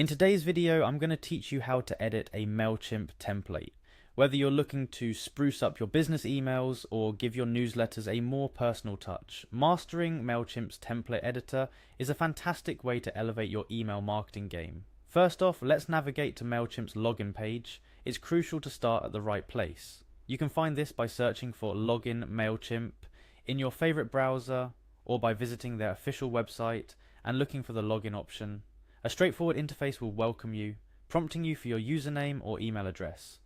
In today's video, I'm going to teach you how to edit a Mailchimp template. Whether you're looking to spruce up your business emails or give your newsletters a more personal touch, mastering Mailchimp's template editor is a fantastic way to elevate your email marketing game. First off, let's navigate to Mailchimp's login page. It's crucial to start at the right place. You can find this by searching for Login Mailchimp in your favorite browser or by visiting their official website and looking for the login option. A straightforward interface will welcome you, prompting you for your username or email address.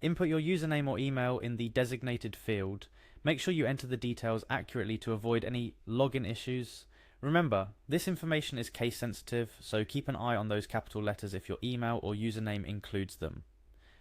Input your username or email in the designated field. Make sure you enter the details accurately to avoid any login issues. Remember, this information is case sensitive, so keep an eye on those capital letters if your email or username includes them.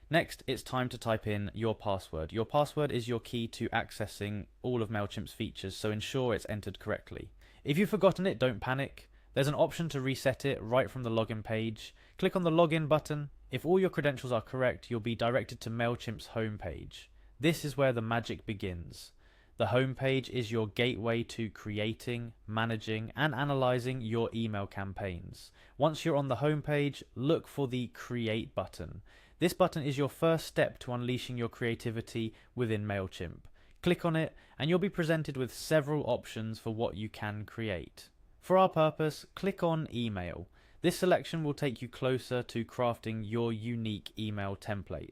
Next, it's time to type in your password. Your password is your key to accessing all of Mailchimp's features, so ensure it's entered correctly. If you've forgotten it, don't panic. There's an option to reset it right from the login page. Click on the login button. If all your credentials are correct, you'll be directed to Mailchimp's homepage. This is where the magic begins. The homepage is your gateway to creating, managing, and analyzing your email campaigns. Once you're on the homepage, look for the Create button. This button is your first step to unleashing your creativity within Mailchimp. Click on it, and you'll be presented with several options for what you can create. For our purpose, click on Email. This selection will take you closer to crafting your unique email template.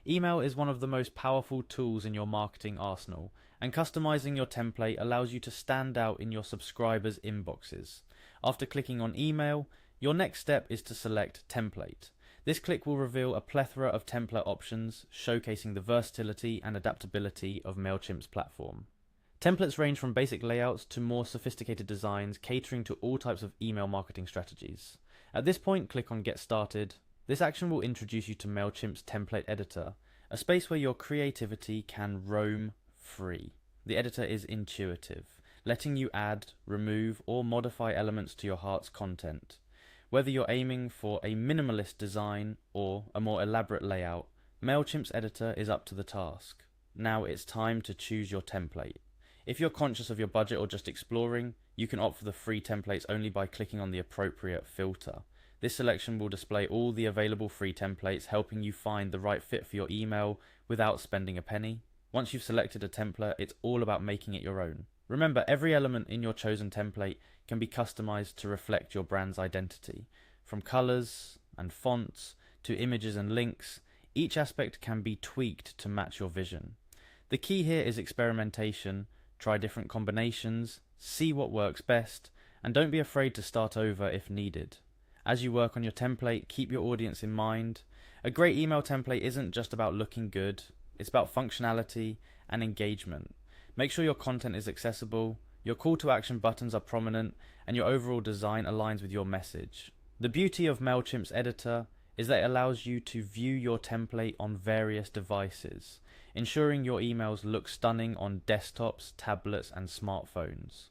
Email is one of the most powerful tools in your marketing arsenal, and customizing your template allows you to stand out in your subscribers' inboxes. After clicking on Email, your next step is to select Template. This click will reveal a plethora of template options, showcasing the versatility and adaptability of Mailchimp's platform. Templates range from basic layouts to more sophisticated designs, catering to all types of email marketing strategies. At this point, click on Get Started. This action will introduce you to Mailchimp's template editor, a space where your creativity can roam free. The editor is intuitive, letting you add, remove, or modify elements to your heart's content. Whether you're aiming for a minimalist design or a more elaborate layout, Mailchimp's editor is up to the task. Now it's time to choose your template. If you're conscious of your budget or just exploring, you can opt for the free templates only by clicking on the appropriate filter. This selection will display all the available free templates, helping you find the right fit for your email without spending a penny. Once you've selected a template, it's all about making it your own. Remember, every element in your chosen template can be customized to reflect your brand's identity. From colors and fonts to images and links, each aspect can be tweaked to match your vision. The key here is experimentation. Try different combinations, see what works best, and don't be afraid to start over if needed. As you work on your template, keep your audience in mind. A great email template isn't just about looking good, it's about functionality and engagement. Make sure your content is accessible, your call to action buttons are prominent, and your overall design aligns with your message. The beauty of Mailchimp's editor is that it allows you to view your template on various devices, ensuring your emails look stunning on desktops, tablets, and smartphones.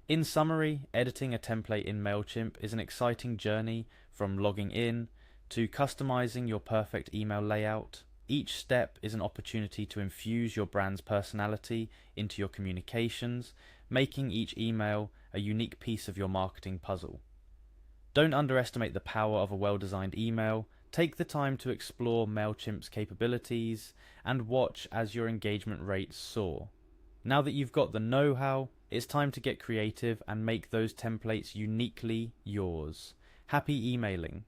In summary, editing a template in Mailchimp is an exciting journey from logging in to customizing your perfect email layout. Each step is an opportunity to infuse your brand's personality into your communications, making each email a unique piece of your marketing puzzle. Don't underestimate the power of a well-designed email. Take the time to explore Mailchimp's capabilities and watch as your engagement rates soar. Now that you've got the know-how, it's time to get creative and make those templates uniquely yours. Happy emailing!